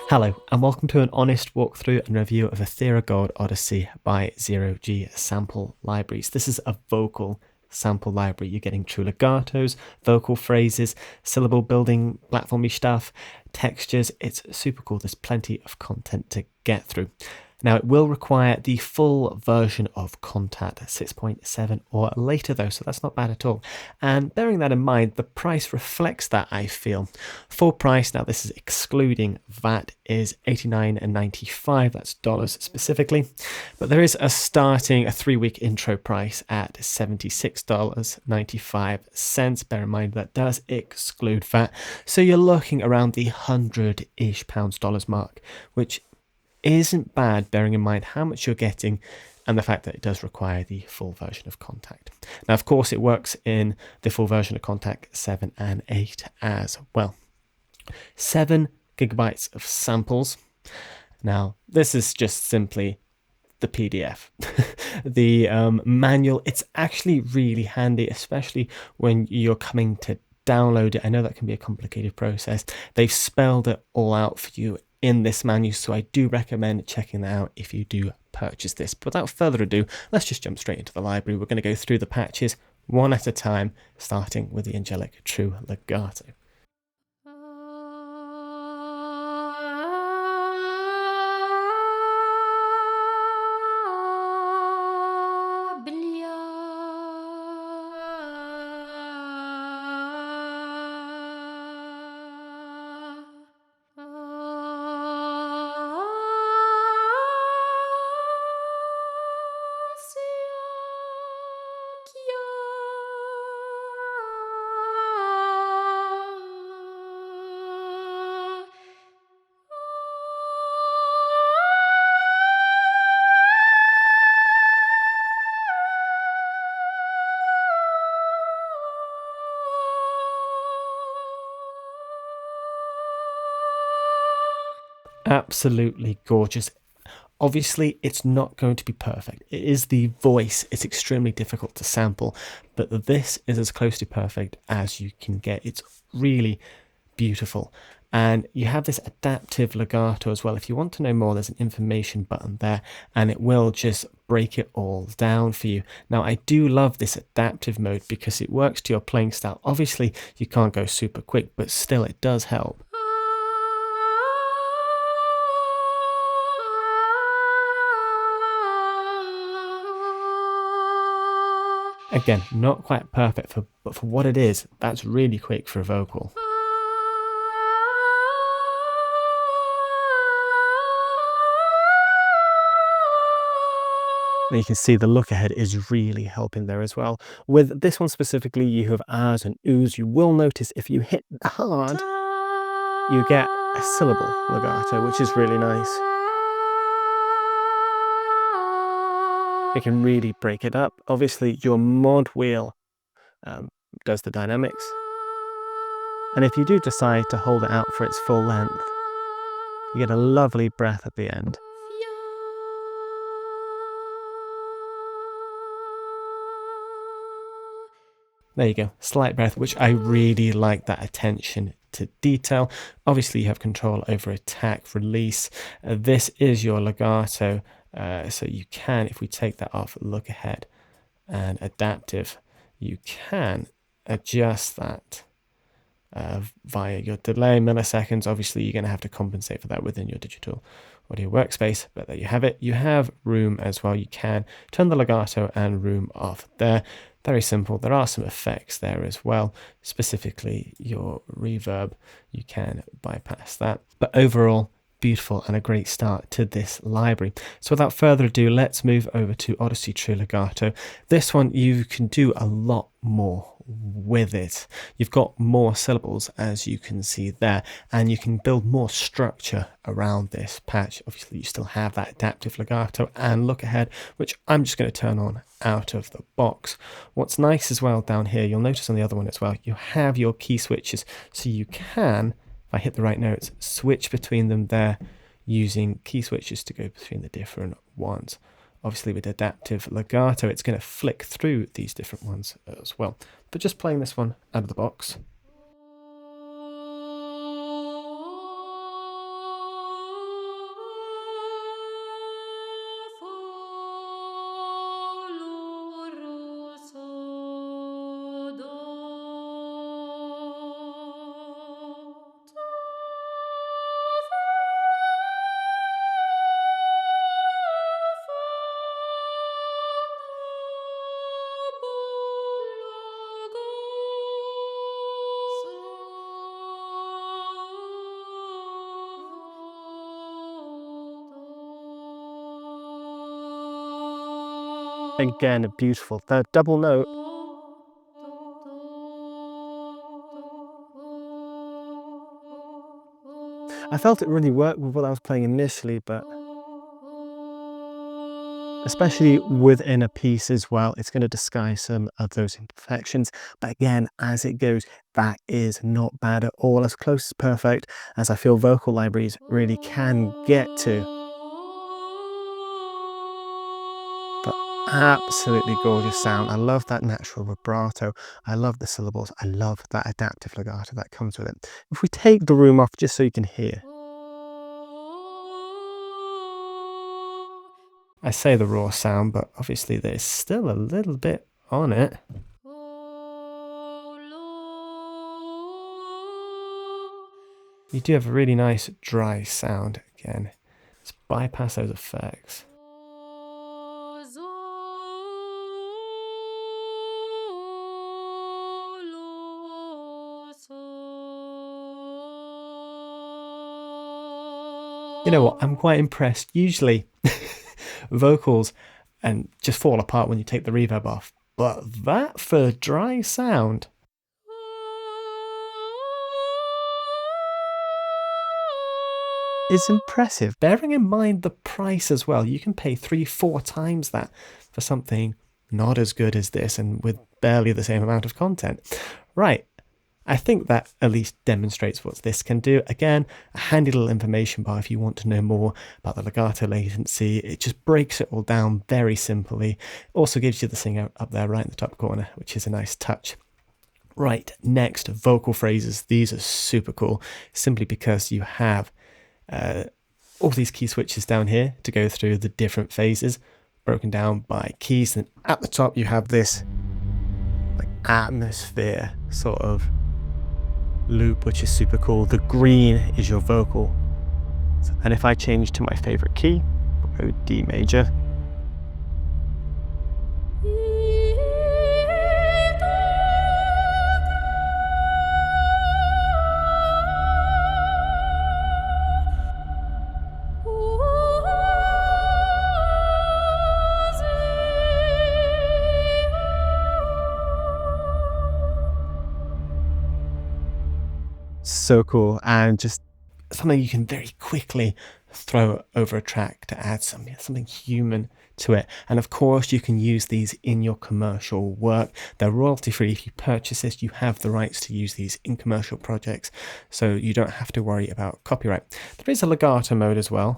Hello, and welcome to an honest walkthrough and review of Ethera Gold Odyssey by Zero-G Sample Libraries. This is a vocal sample library. You're getting true legatos, vocal phrases, syllable building, platformy stuff, textures. It's super cool. There's plenty of content to get through. Now, it will require the full version of Kontakt 6.7 or later though, so that's not bad at all. And bearing that in mind, the price reflects that, I feel. Full price, now this is excluding VAT, is $89.95, that's dollars specifically. But there is a 3-week intro price at $76.95. Bear in mind that does exclude VAT. So you're looking around the $100-ish dollars mark, which isn't bad, bearing in mind how much you're getting and the fact that it does require the full version of Kontakt. Now, of course, it works in the full version of Kontakt 7 and 8 as well. 7 gigabytes of samples. Now, this is just simply the PDF. The manual, it's actually really handy, especially when you're coming to download it. I know that can be a complicated process. They've spelled it all out for you in this manual, so I do recommend checking that out if you do purchase this. But without further ado, let's just jump straight into the library. We're going to go through the patches one at a time, starting with the Angelic True Legato. Absolutely gorgeous. Obviously, it's not going to be perfect. It is the voice. It's extremely difficult to sample, but this is as close to perfect as you can get. It's really beautiful. And you have this adaptive legato as well. If you want to know more, there's an information button there, and it will just break it all down for you. Now, I do love this adaptive mode because it works to your playing style. Obviously, you can't go super quick, but still it does help. Again, not quite perfect, but for what it is, that's really quick for a vocal. And you can see the look ahead is really helping there as well. With this one specifically, you have ahs and oohs. You will notice if you hit hard, you get a syllable legato, which is really nice. It can really break it up. Obviously, your mod wheel does the dynamics. And if you do decide to hold it out for its full length, you get a lovely breath at the end. There you go, slight breath, which I really like, that attention to detail. Obviously, you have control over attack, release. This is your legato, so you can, if we take that off, look ahead, and adaptive, you can adjust that via your delay milliseconds. Obviously, you're going to have to compensate for that within your digital audio workspace, but there you have it. You have room as well. You can turn the legato and room off there. Very simple. There are some effects there as well, specifically your reverb. You can bypass that. But overall, beautiful and a great start to this library. So without further ado, let's move over to Odyssey True Legato. This one, you can do a lot more with it. You've got more syllables, as you can see there, and you can build more structure around this patch. Obviously, you still have that adaptive legato and look ahead, which I'm just going to turn on out of the box. What's nice as well down here, you'll notice on the other one as well, you have your key switches, so you can, if I hit the right notes, switch between them there using key switches to go between the different ones. Obviously with adaptive legato, it's going to flick through these different ones as well. But just playing this one out of the box. Again, beautiful. The double note. I felt it really worked with what I was playing initially, but especially within a piece as well, it's going to disguise some of those imperfections. But again, as it goes, that is not bad at all, as close to perfect as I feel vocal libraries really can get to. But absolutely gorgeous sound. I love that natural vibrato. I love the syllables. I love that adaptive legato that comes with it. If we take the room off just so you can hear. I say the raw sound, but obviously there's still a little bit on it. You do have a really nice dry sound again. Let's bypass those effects. You know what? I'm quite impressed. Usually vocals and just fall apart when you take the reverb off, but that for dry sound. It's impressive, bearing in mind the price as well. You can pay 3-4 times that for something not as good as this and with barely the same amount of content. Right, I think that at least demonstrates what this can do. Again, a handy little information bar if you want to know more about the legato latency. It just breaks it all down very simply. Also gives you the thing up there right in the top corner, which is a nice touch. Right, next, vocal phrases. These are super cool, simply because you have all these key switches down here to go through the different phases, broken down by keys. And at the top, you have this like atmosphere sort of loop, which is super cool. The green is your vocal. And if I change to my favorite key, I'll go D major. So cool, and just something you can very quickly throw over a track to add something human to it. And of course you can use these in your commercial work. They're royalty free. If you purchase this, you have the rights to use these in commercial projects, so you don't have to worry about copyright. There is a legato mode as well.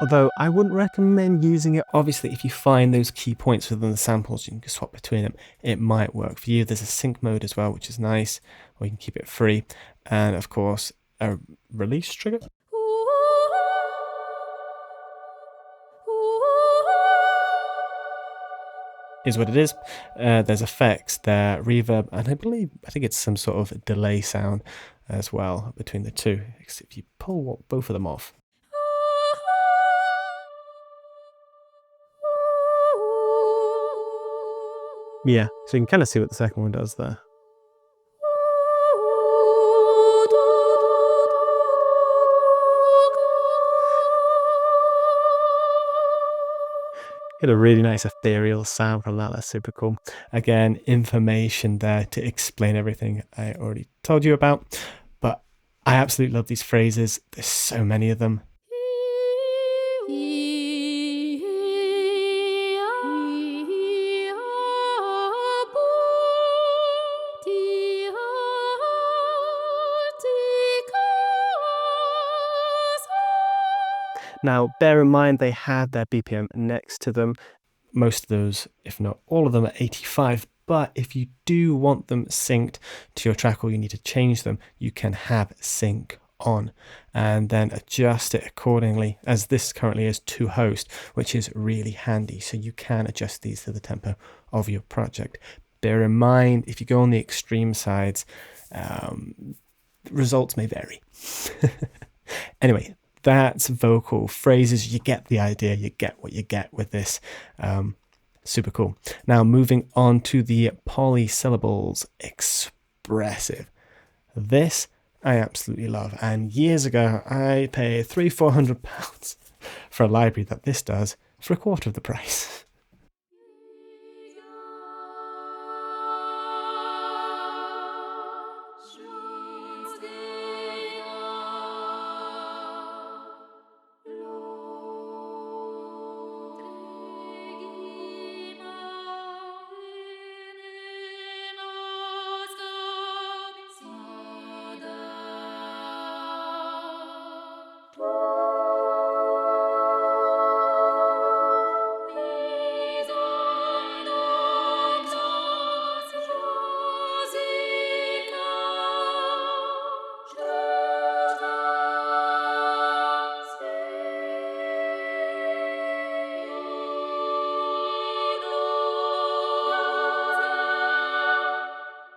Although I wouldn't recommend using it. Obviously, if you find those key points within the samples, you can swap between them. It might work for you. There's a sync mode as well, which is nice, or you can keep it free. And of course, a release trigger. Is what it is. There's effects there, reverb, and I think it's some sort of delay sound as well between the two. If you pull both of them off. Yeah, so you can kind of see what the second one does there. Get a really nice ethereal sound from that. That's super cool. Again, information there to explain everything I already told you about, but I absolutely love these phrases. There's so many of them. Now, bear in mind they have their BPM next to them. Most of those, if not all of them, are 85. But if you do want them synced to your track or you need to change them, you can have sync on and then adjust it accordingly, as this currently is to host, which is really handy. So you can adjust these to the tempo of your project. Bear in mind, if you go on the extreme sides, results may vary. Anyway, that's vocal phrases. You get the idea. You get what you get with this. Super cool. Now moving on to the Polysyllables expressive. This I absolutely love, and years ago I paid £300-400 for a library that this does for a quarter of the price.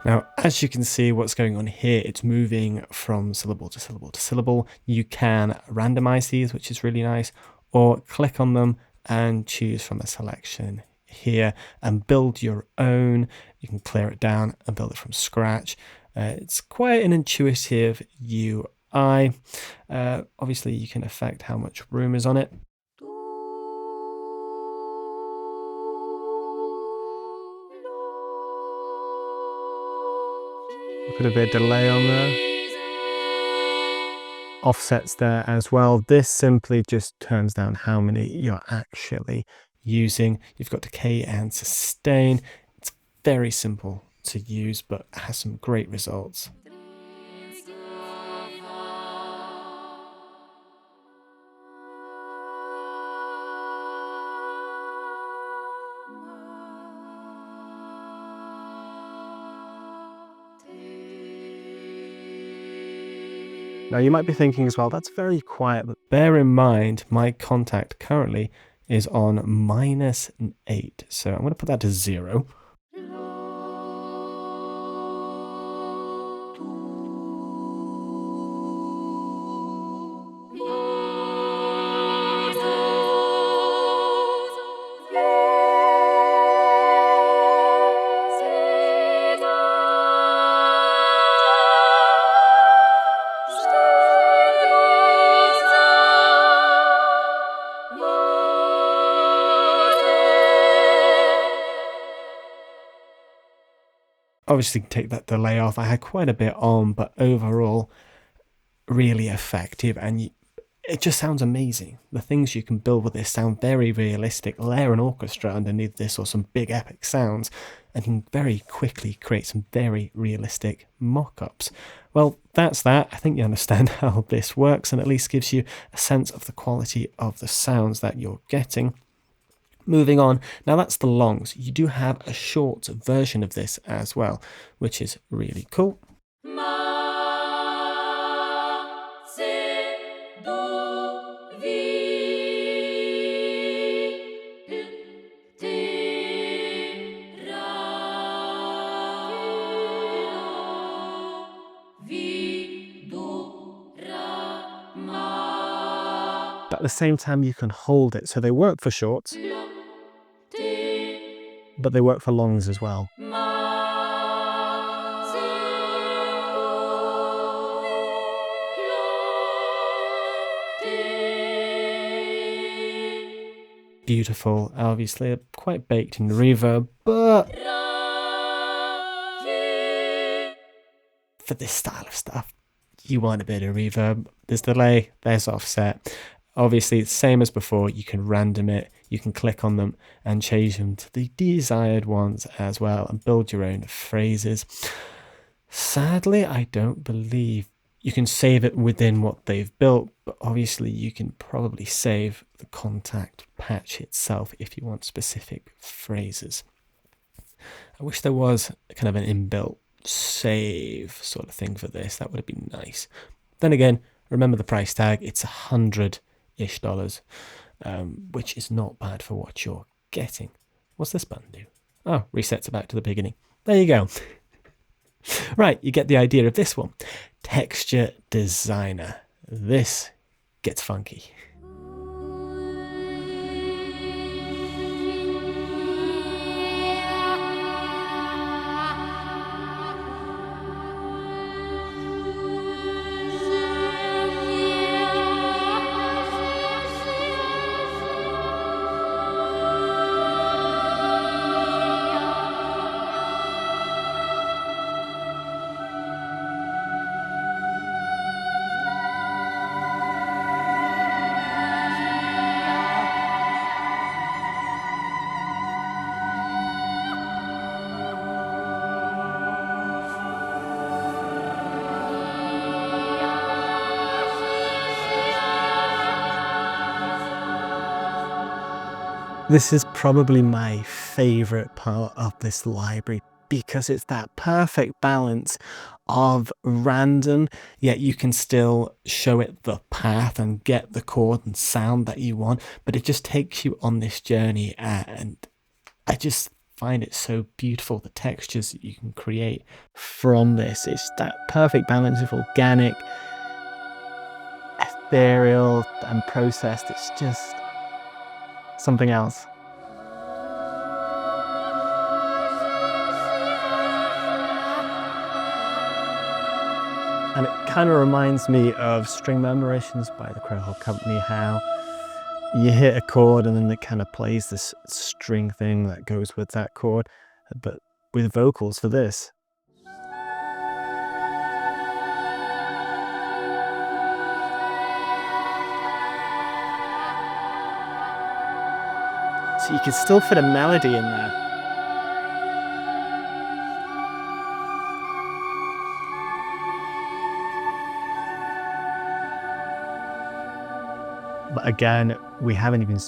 Now, as you can see what's going on here, it's moving from syllable to syllable to syllable. You can randomize these, which is really nice, or click on them and choose from a selection here and build your own. You can clear it down and build it from scratch. It's quite an intuitive UI. Obviously, you can affect how much room is on it. Put a bit of delay on there. Offsets there as well. This simply just turns down how many you're actually using. You've got decay and sustain. It's very simple to use, but has some great results. Now you might be thinking as well, that's very quiet, but bear in mind my Kontakt currently is on -8. So I'm going to put that to 0. Obviously take that delay off. I had quite a bit on, but overall really effective, and it just sounds amazing. The things you can build with this sound very realistic. Layer an orchestra underneath this or some big epic sounds and you can very quickly create some very realistic mock-ups. Well, that's that. I think you understand how this works and at least gives you a sense of the quality of the sounds that you're getting. Moving on, now that's the longs. You do have a short version of this as well, which is really cool. But at the same time, you can hold it. So they work for shorts, but they work for longs as well. Beautiful, obviously quite baked in reverb, but for this style of stuff, you want a bit of reverb. There's delay, there's offset. Obviously, it's the same as before. You can random it, you can click on them and change them to the desired ones as well and build your own phrases. Sadly, I don't believe you can save it within what they've built, but obviously you can probably save the Kontakt patch itself if you want specific phrases. I wish there was kind of an inbuilt save sort of thing for this. That would have been nice. Then again, remember the price tag. It's $100-ish, which is not bad for what you're getting. What's this button do? Oh, resets it back to the beginning. There you go. Right, you get the idea of this one. Texture Designer. This gets funky. This is probably my favorite part of this library because it's that perfect balance of random, yet you can still show it the path and get the chord and sound that you want, but it just takes you on this journey, and I just find it so beautiful, the textures that you can create from this. It's that perfect balance of organic, ethereal, and processed. It's just something else. And it kind of reminds me of String Memorations by the Crow Hole Company, how you hit a chord and then it kind of plays this string thing that goes with that chord, but with vocals for this. So you can still fit a melody in there. But again, we haven't even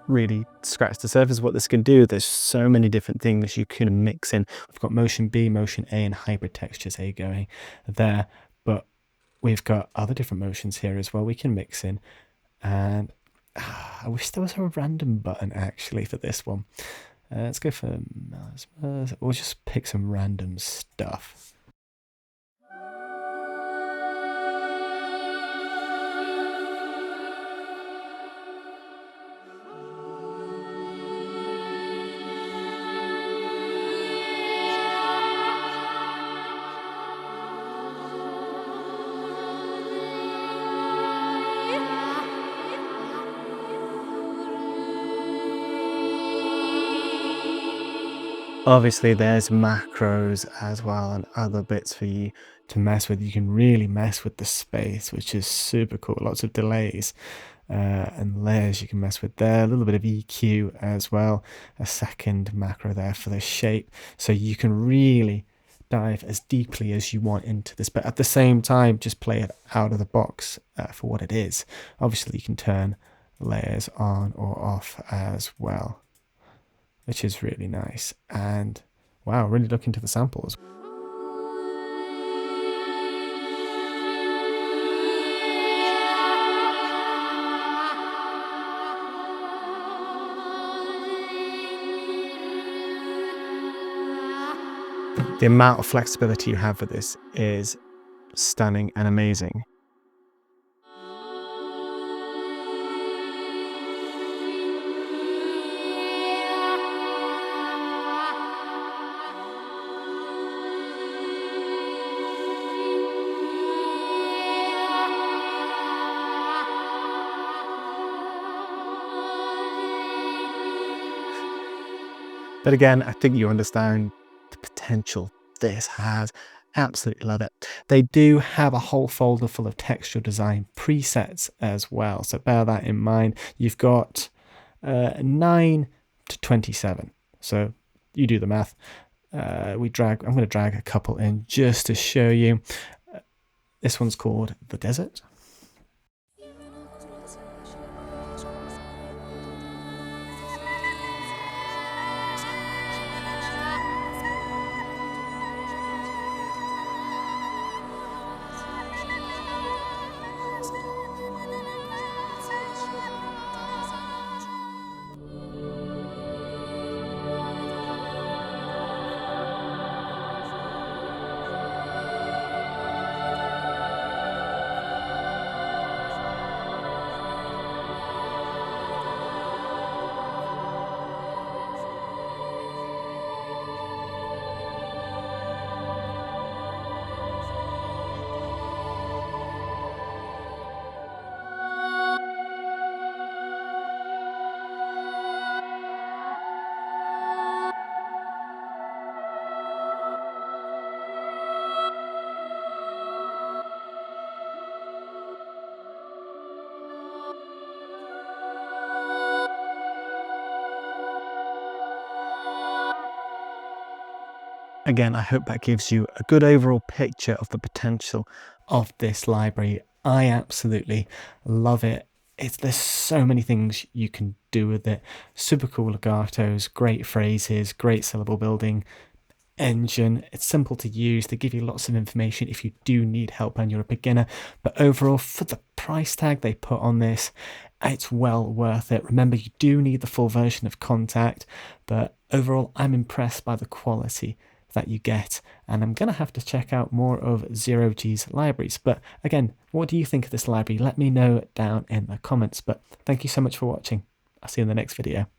really scratched the surface of what this can do. There's so many different things you can mix in. We've got motion B, motion A, and hybrid textures A going there, but we've got other different motions here as well we can mix in. And I wish there was a random button actually for this one. Let's go for melismas. We'll just pick some random stuff. Obviously there's macros as well and other bits for you to mess with. You can really mess with the space, which is super cool. Lots of delays and layers you can mess with there. A little bit of EQ as well. A second macro there for the shape. So you can really dive as deeply as you want into this, but at the same time, just play it out of the box for what it is. Obviously, you can turn layers on or off as well, which is really nice. And wow, really look into the samples. The amount of flexibility you have with this is stunning and amazing. But again, I think you understand the potential this has. Absolutely love it. They do have a whole folder full of textual design presets as well, so bear that in mind. You've got 9 to 27, so you do the math. I'm going to drag a couple in just to show you. This one's called The Desert. Again, I hope that gives you a good overall picture of the potential of this library. I absolutely love it. there's so many things you can do with it. Super cool legatos, great phrases, great syllable building, engine. It's simple to use. They give you lots of information if you do need help and you're a beginner. But overall, for the price tag they put on this, it's well worth it. Remember, you do need the full version of Kontakt, but overall, I'm impressed by the quality that you get, and I'm going to have to check out more of Zero-G's libraries. But again, what do you think of this library? Let me know down in the comments. But thank you so much for watching. I'll see you in the next video.